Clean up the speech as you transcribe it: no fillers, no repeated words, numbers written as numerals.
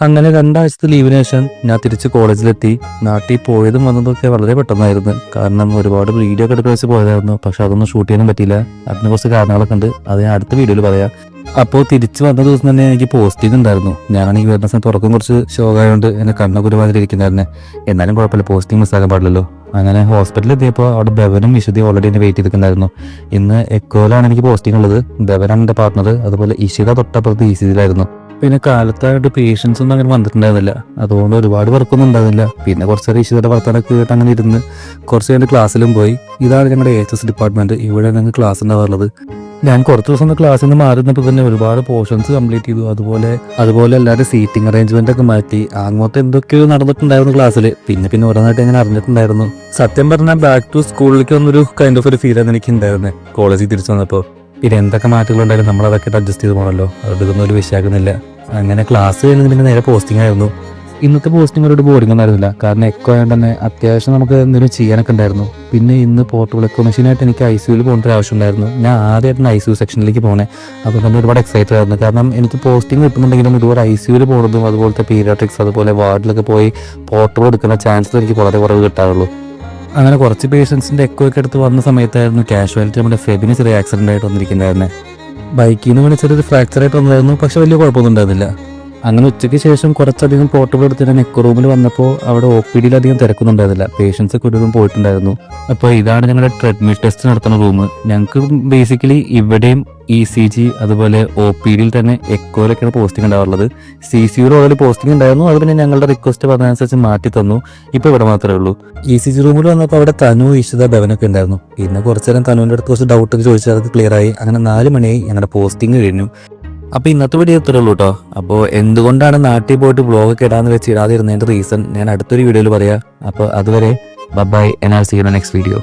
അങ്ങനെ 2 ആഴ്ചത്തെ ലീവിന് ശേഷം ഞാൻ തിരിച്ച് കോളേജിലെത്തി. നാട്ടിൽ പോയതും വന്നതൊക്കെ വളരെ പെട്ടെന്നായിരുന്നു. കാരണം ഒരുപാട് വീഡിയോ ഒക്കെ എടുക്കാൻ വെച്ച് പോയതായിരുന്നു. പക്ഷെ അതൊന്നും ഷൂട്ട് ചെയ്യാനും പറ്റിയില്ല. അതിന് കുറച്ച് കാരണങ്ങളൊക്കെ ഉണ്ട്. അത് ഞാൻ അടുത്ത വീഡിയോയിൽ പറയാം. അപ്പോൾ തിരിച്ചു വന്ന ദിവസം തന്നെ എനിക്ക് പോസ്റ്റിംഗ് ഉണ്ടായിരുന്നു. ഞാനാണെങ്കിൽ വരുന്ന സമയത്ത് ഉറക്കം കുറച്ച് ഷോകായതുകൊണ്ട് എന്നെ കണ്ണൊക്കെ ഒരുമാതിരി ഇരിക്കുന്നായിരുന്നെ. എന്നാലും കുഴപ്പമില്ല, പോസ്റ്റിംഗ് മിസ്സാക്കാൻ പാടില്ലല്ലോ. അങ്ങനെ ഹോസ്പിറ്റലിൽ എത്തിയപ്പോൾ അവിടെ ബെവനും വിശുദ്ധി ഓൾറെഡി എന്നെ വെയിറ്റ് ചെയ്തിട്ടുണ്ടായിരുന്നു. ഇന്ന് എക്കോയിലാണ് എനിക്ക് പോസ്റ്റിംഗ് ഉള്ളത്. ബെവനാണ് എൻ്റെ പാർട്ണർ. അതുപോലെ ഇഷിത തൊട്ടപ്പുറത്ത് ഇസിയിലായിരുന്നു. പിന്നെ കാലത്തായിട്ട് പേഷ്യൻസ് ഒന്നും അങ്ങനെ വന്നിട്ടുണ്ടായിരുന്നില്ല. അതുകൊണ്ട് ഒരുപാട് വർക്കൊന്നും ഉണ്ടായിരുന്നില്ല. പിന്നെ കുറച്ച് നേരം ഇഷിതയുടെ വർത്താനൊക്കെ കേട്ട് അങ്ങനെ ഇരുന്ന് കുറച്ച് കഴിഞ്ഞ് ക്ലാസ്സിലും പോയി. ഇതാണ് ഞങ്ങളുടെ HS ഡിപ്പാർട്ട്മെന്റ്. ഇവിടെ ഞങ്ങൾക്ക് ക്ലാസ് ഉണ്ടാവാറുള്ളത്. ഞാൻ കുറച്ച് ദിവസം ക്ലാസ്സിൽ നിന്ന് മാറി നിന്നപ്പോൾ തന്നെ ഒരുപാട് പോർഷൻസ് കംപ്ലീറ്റ് ചെയ്തു. അതുപോലെ എല്ലാവരും സീറ്റിംഗ് അറേഞ്ച്മെന്റ് ഒക്കെ മാറ്റി. അങ്ങോട്ട് എന്തൊക്കെയോ നടന്നിട്ടുണ്ടായിരുന്നു ക്ലാസ്സിൽ. പിന്നെ ഓരോന്നായിട്ട് ഞാൻ അറിഞ്ഞിട്ടുണ്ടായിരുന്നു. സത്യം പറഞ്ഞാൽ ബാക്ക് ടു സ്കൂളിലേക്ക് വന്നൊരു കൈൻഡ് ഓഫ് ഒരു ഫീലാണ് എനിക്ക് ഉണ്ടായിരുന്നത് കോളേജിൽ തിരിച്ചു വന്നപ്പോൾ. പിന്നെ എന്തൊക്കെ മാറ്റങ്ങളുണ്ടായാലും നമ്മൾ അതൊക്കെ അഡ്ജസ്റ്റ് ചെയ്ത് പോകണല്ലോ. അതൊന്നും ഒരു വിഷയമാക്കുന്നില്ല. അങ്ങനെ ക്ലാസ് കഴിഞ്ഞ് പിന്നെ നേരെ പോസ്റ്റിംഗ് ആയിരുന്നു. ഇന്നത്തെ പോസ്റ്റിംഗ് ഒരു ബോറിംഗ് ഒന്നും ആയിരുന്നില്ല. കാരണം എക്കോ ആയതുകൊണ്ട് തന്നെ അത്യാവശ്യം നമുക്ക് എന്തെങ്കിലും ചെയ്യാനൊക്കെ ഉണ്ടായിരുന്നു. പിന്നെ ഇന്ന് പോർട്ടബിൾ എക്കോ മെഷീനായിട്ട് എനിക്ക് ICUവിൽ പോകേണ്ട ഒരു ആവശ്യം ഉണ്ടായിരുന്നു. ഞാൻ ആദ്യമായിട്ടാണ് ICU സെക്ഷനിലേക്ക് പോകണേ. അപ്പോൾ തന്നെ ഒരുപാട് എക്സൈറ്റഡ് ആയിരുന്നു. കാരണം എനിക്ക് പോസ്റ്റിംഗ് കിട്ടുന്നുണ്ടെങ്കിലും ഇതുപോലെ ICUവിൽ പോകുന്നതും അതുപോലത്തെ പീരിയാട്രിക്സ് അതുപോലെ വാർഡിലൊക്കെ പോയി പോർട്ടബിൾ എടുക്കുന്ന ചാൻസ് എനിക്ക് വളരെ കുറവ് കിട്ടാറുള്ളൂ. അങ്ങനെ കുറച്ച് പേഷ്യൻസിൻ്റെ എക്കോ ഒക്കെ എടുത്ത് വന്ന സമയത്തായിരുന്നു കാഷ്വാലിറ്റി നമ്മുടെ ഫെബിന് ചെറിയ ആക്സിഡൻ്റ് ആയിട്ട് വന്നിരിക്കുന്നതായിരുന്നേ. ബൈക്കിൽ നിന്ന് വേണ്ടി ചെറിയൊരു ഫ്രാക്ചർ ആയിട്ട് വന്നതായിരുന്നു. പക്ഷെ വലിയ കുഴപ്പമൊന്നും ഉണ്ടായിരുന്നില്ല. അങ്ങനെ ഉച്ചയ്ക്ക് ശേഷം കുറച്ചധികം പോർട്ടബിൾ എടുത്തിട്ട് നെക്ക് റൂമിൽ വന്നപ്പോൾ അവിടെ OPDയിൽ അധികം തിരക്കൊന്നുണ്ടായിരുന്നില്ല. പേഷ്യൻസ് ഒക്കെ ഒരുവിധം പോയിട്ടുണ്ടായിരുന്നു. അപ്പോൾ ഇതാണ് ഞങ്ങളുടെ ട്രെഡ്മിൽ ടെസ്റ്റ് നടത്തുന്ന റൂം. ഞങ്ങൾക്ക് ബേസിക്കലി ഇവിടെയും ECG അതുപോലെ OPDയിൽ തന്നെ എക്കോയിലൊക്കെയാണ് പോസ്റ്റിംഗ് ഉണ്ടാവാറുള്ളത്. CCU റോഡിൽ പോസ്റ്റിംഗ് ഉണ്ടായിരുന്നു. അത് പിന്നെ ഞങ്ങളുടെ റിക്വസ്റ്റ് പറഞ്ഞതനുസരിച്ച് മാറ്റി തന്നു. ഇപ്പോൾ ഇവിടെ മാത്രമേ ഉള്ളൂ. ECG റൂമിൽ വന്നപ്പോൾ അവിടെ തനു, ഇഷിത, ബെവനൊക്കെ ഉണ്ടായിരുന്നു. പിന്നെ കുറച്ച് നേരം തനുവിൻ്റെ അടുത്ത് കുറച്ച് ഡൗട്ടൊക്കെ ചോദിച്ചാൽ അത് ക്ലിയർ ആയി. അങ്ങനെ 4 മണിയായി ഞങ്ങളുടെ പോസ്റ്റിംഗ് കഴിഞ്ഞു. അപ്പോൾ ഇന്നത്തെ വീഡിയോ ഇത്രേ ഉള്ളൂ കേട്ടോ. അപ്പോൾ എന്തുകൊണ്ടാണ് നാട്ടിൽ പോയിട്ട് വ്ളോഗൊക്കെ ഇടാന്ന് വെച്ച് ഇടാതിരുന്നതിൻ്റെ റീസൺ ഞാൻ അടുത്തൊരു വീഡിയോയിൽ പറയാം. അപ്പോൾ അതുവരെ by, and I'll see you in the next video.